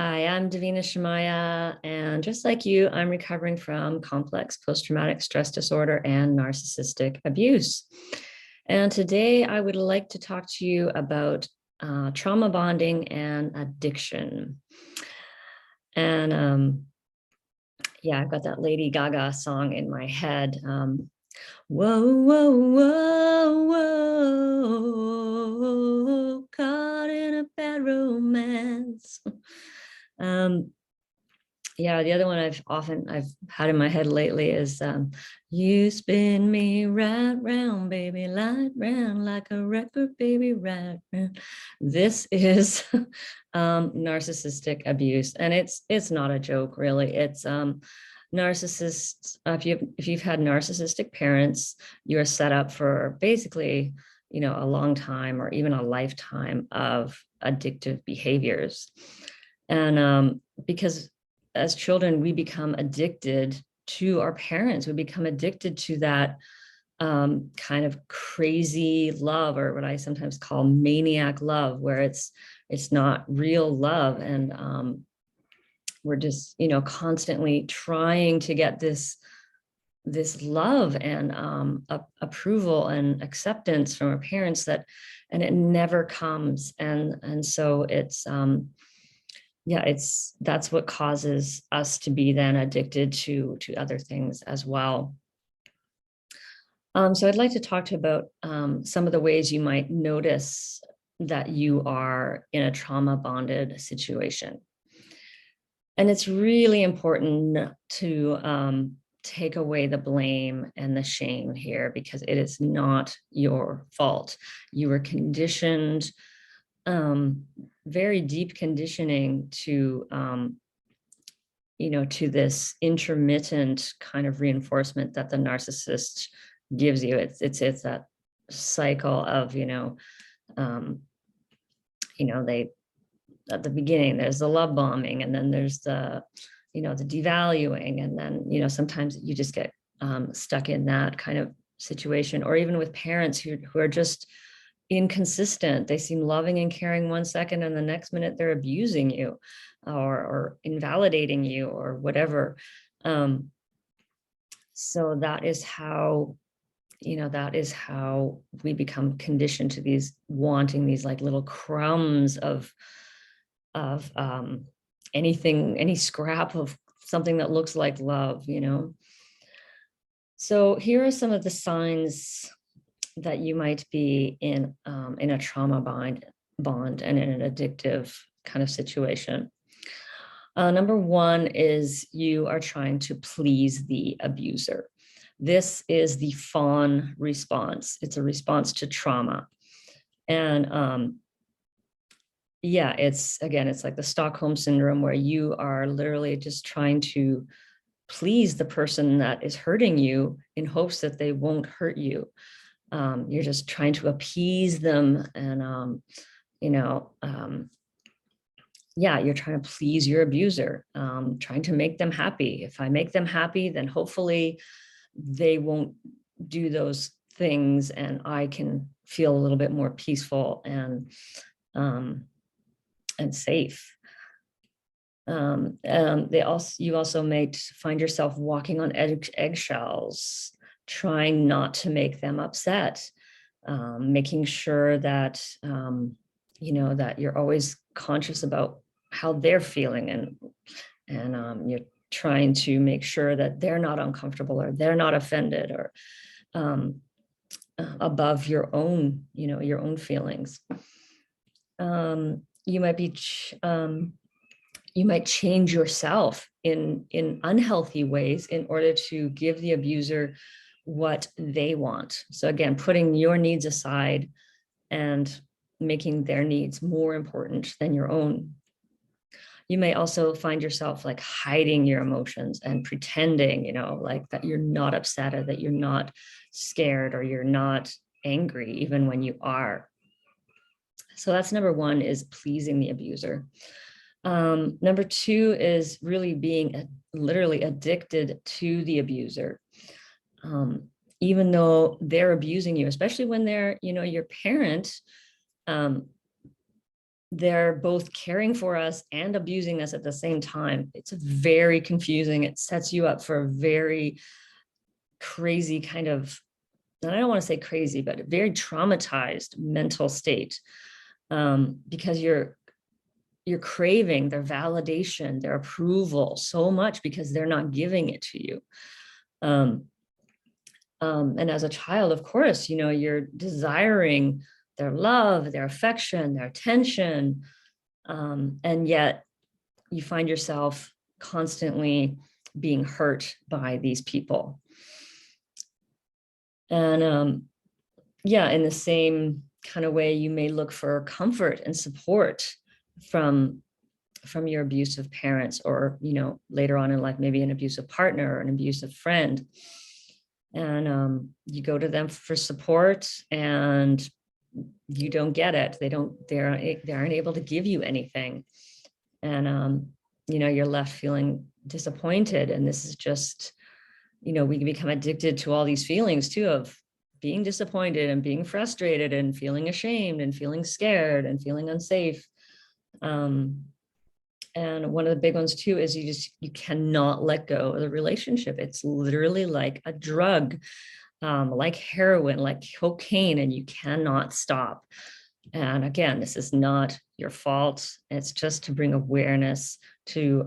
Hi, I'm Davina Shemaya, and just like you, I'm recovering from complex post-traumatic stress disorder and narcissistic abuse. And today I would like to talk to you about trauma bonding and addiction. And yeah, I've got that Lady Gaga song in my head. Whoa, whoa, whoa, whoa, caught in a bad romance. Yeah, the other one I've had in my head lately is you spin me right round, baby, light round like a record, baby, right round. This is narcissistic abuse, and it's not a joke, really. It's narcissists. If you've had narcissistic parents, you are set up for basically, a long time or even a lifetime of addictive behaviors, and because as children, we become addicted to our parents. We become addicted to that kind of crazy love, or what I sometimes call maniac love, where it's not real love, and we're just constantly trying to get this love and approval and acceptance from our parents, and it never comes, and so that's what causes us to be then addicted to other things as well. So I'd like to talk to you about some of the ways you might notice that you are in a trauma bonded situation. And it's really important to take away the blame and the shame here, because it is not your fault. You were conditioned, very deep conditioning to to this intermittent kind of reinforcement that the narcissist gives you. It's that cycle of they, at the beginning there's the love bombing, and then there's the the devaluing, and then sometimes you just get stuck in that kind of situation. Or even with parents who are just inconsistent. They seem loving and caring one second, and the next minute they're abusing you or invalidating you or whatever. So that is how we become conditioned to these, wanting these like little crumbs of anything, any scrap of something that looks like love. So here are some of the signs that you might be in a trauma bond and in an addictive kind of situation. Number one is you are trying to please the abuser. This is the fawn response. It's a response to trauma. And it's like the Stockholm syndrome, where you are literally just trying to please the person that is hurting you in hopes that they won't hurt you. You're just trying to appease them, and you're trying to please your abuser, trying to make them happy. If I make them happy, then hopefully they won't do those things, and I can feel a little bit more peaceful and safe. You also may find yourself walking on eggshells, trying not to make them upset, making sure that that you're always conscious about how they're feeling, and you're trying to make sure that they're not uncomfortable or they're not offended or above your own feelings. You might change yourself in unhealthy ways in order to give the abuser what they want. So again, putting your needs aside and making their needs more important than your own. You may also find yourself like hiding your emotions and pretending, like that you're not upset, or that you're not scared, or you're not angry, even when you are. So that's number one, is pleasing the abuser. Number two is really being literally addicted to the abuser. Even though they're abusing you, especially when they're, your parent, they're both caring for us and abusing us at the same time. It's very confusing. It sets you up for a very crazy kind of, and I don't want to say crazy, but a very traumatized mental state, because you're craving their validation, their approval so much because they're not giving it to you. And as a child, of course, you know, you're desiring their love, their affection, their attention. And yet you find yourself constantly being hurt by these people. And yeah, in the same kind of way, you may look for comfort and support from your abusive parents, or, you know, later on in life, maybe an abusive partner or an abusive friend. And you go to them for support and you don't get it. They aren't able to give you anything. And, you know, you're left feeling disappointed. And this is just, you know, we can become addicted to all these feelings too, of being disappointed and being frustrated and feeling ashamed and feeling scared and feeling unsafe. And one of the big ones too is you cannot let go of the relationship. It's literally like a drug, like heroin, like cocaine, and you cannot stop. And again, this is not your fault. It's just to bring awareness to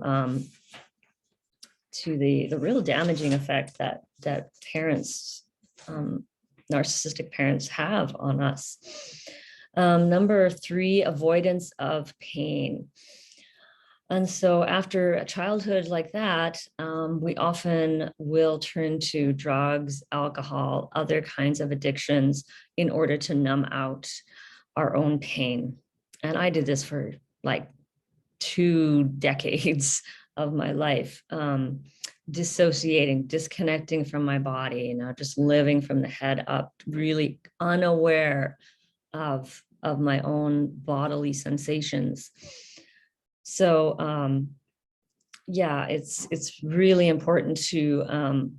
the real damaging effect that parents, narcissistic parents, have on us. Number 3, avoidance of pain. And so after a childhood like that, we often will turn to drugs, alcohol, other kinds of addictions in order to numb out our own pain. And I did this for like 2 decades of my life, dissociating, disconnecting from my body, you know, just living from the head up, really unaware of my own bodily sensations. So yeah, it's really important to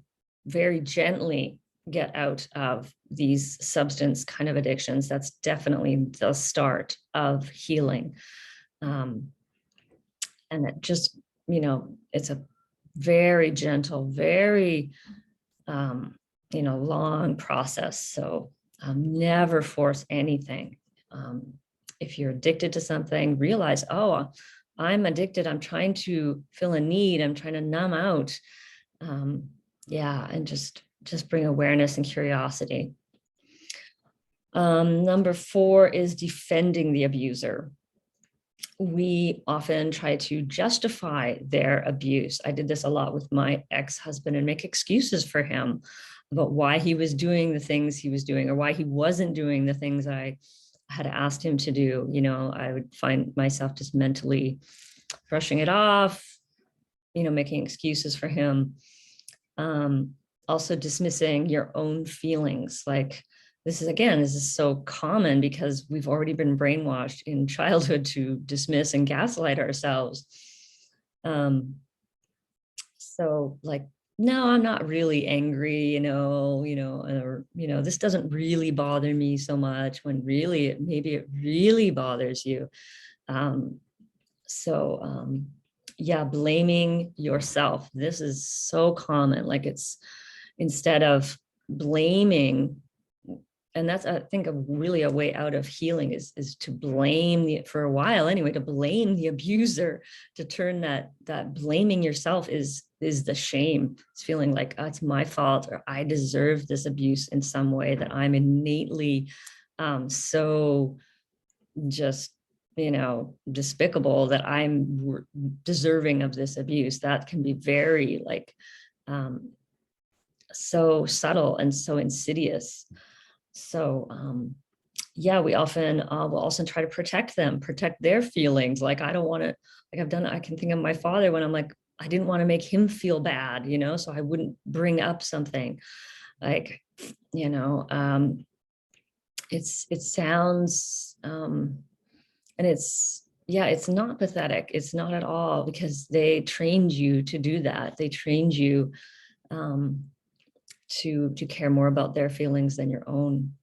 very gently get out of these substance kind of addictions. That's definitely the start of healing. And it just, you know, it's a very gentle, very, you know, long process. So never force anything. If you're addicted to something, realize, oh, I'm addicted. I'm trying to fill a need. I'm trying to numb out. Yeah, and just bring awareness and curiosity. Number 4 is defending the abuser. We often try to justify their abuse. I did this a lot with my ex-husband and make excuses for him about why he was doing the things he was doing, or why he wasn't doing the things I had asked him to do. You know, I would find myself just mentally brushing it off, you know, making excuses for him. Also dismissing your own feelings. Like, this is so common because we've already been brainwashed in childhood to dismiss and gaslight ourselves. So like, no, I'm not really angry, or, this doesn't really bother me so much, when really, maybe it really bothers you. Yeah, blaming yourself. This is so common. Like, it's, instead of blaming, and that's, I think, really a way out of healing is to blame for a while anyway, to blame the abuser, to turn that blaming yourself is the shame. It's feeling like, oh, it's my fault, or I deserve this abuse in some way, that I'm innately so just, despicable, that I'm deserving of this abuse. That can be very like so subtle and so insidious. So yeah, we often will also try to protect them, protect their feelings. Like, I don't want to, like I can think of my father when I'm like, I didn't want to make him feel bad, so I wouldn't bring up something like, it sounds, and it's not pathetic. It's not at all, because they trained you to do that. They trained you to care more about their feelings than your own.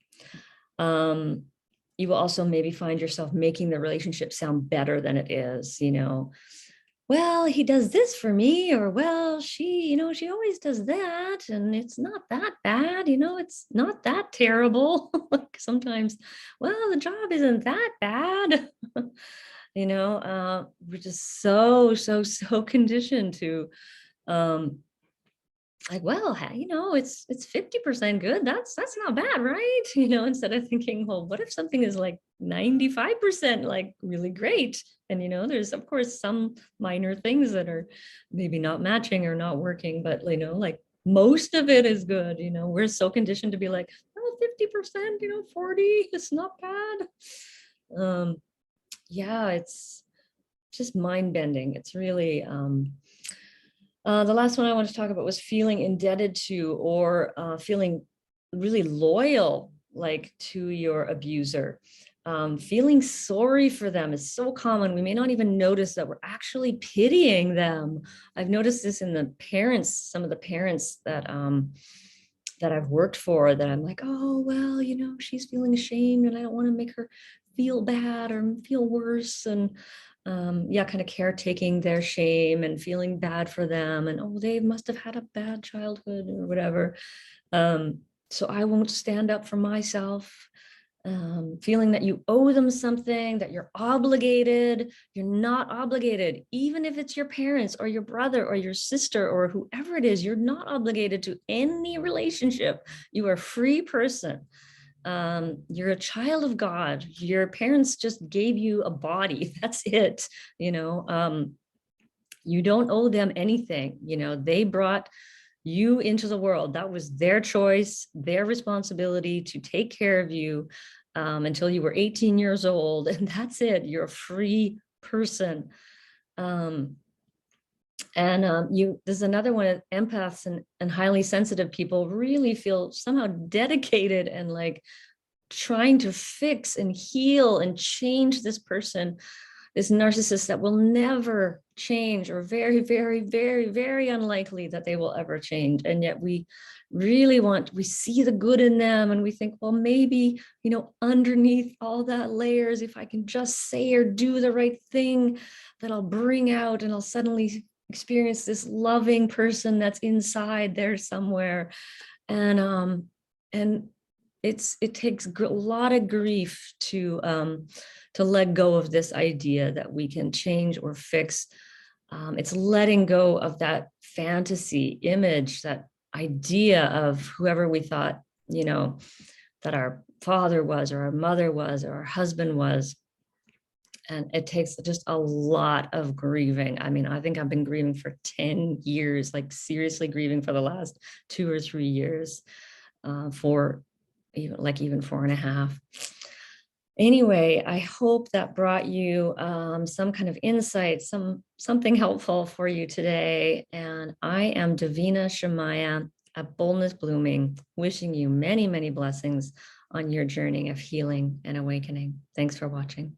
you will also maybe find yourself making the relationship sound better than it is, well, he does this for me, or well, she always does that, and it's not that bad, it's not that terrible. Like sometimes, well, the job isn't that bad. We're just so conditioned to um like, well, it's 50% good. That's not bad, right? Instead of thinking, well, what if something is like 95% like really great? And there's of course some minor things that are maybe not matching or not working, but like most of it is good. We're so conditioned to be like, oh, 50%, 40, it's not bad. Yeah, it's just mind bending. It's really the last one I want to talk about was feeling indebted to, or feeling really loyal, like to your abuser. Feeling sorry for them is so common. We may not even notice that we're actually pitying them. I've noticed this in the parents, some of the parents that I've worked for, that I'm like, oh, well, she's feeling ashamed and I don't want to make her feel bad or feel worse. And kind of caretaking their shame and feeling bad for them. And, oh, they must have had a bad childhood or whatever. So I won't stand up for myself. Feeling that you owe them something, that you're obligated. You're not obligated. Even if it's your parents or your brother or your sister or whoever it is, you're not obligated to any relationship. You are a free person. You're a child of God. Your parents just gave you a body. That's it. You don't owe them anything. They brought you into the world. That was their choice, their responsibility to take care of you until you were 18 years old. And that's it. You're a free person. There's another one, empaths and highly sensitive people really feel somehow dedicated and like trying to fix and heal and change this person, this narcissist that will never change, or very, very, very, very unlikely that they will ever change. And yet we see the good in them, and we think, well, maybe, underneath all that layers, if I can just say or do the right thing, that I'll bring out and I'll suddenly experience this loving person that's inside there somewhere. And it takes a lot of grief to let go of this idea that we can change or fix. It's letting go of that fantasy image, that idea of whoever we thought, that our father was, or our mother was, or our husband was. And it takes just a lot of grieving. I mean, I think I've been grieving for 10 years, like seriously grieving for the last 2 or 3 years, for even 4.5. Anyway, I hope that brought you some kind of insight, something helpful for you today. And I am Davina Shemaya at Boldness Blooming, wishing you many, many blessings on your journey of healing and awakening. Thanks for watching.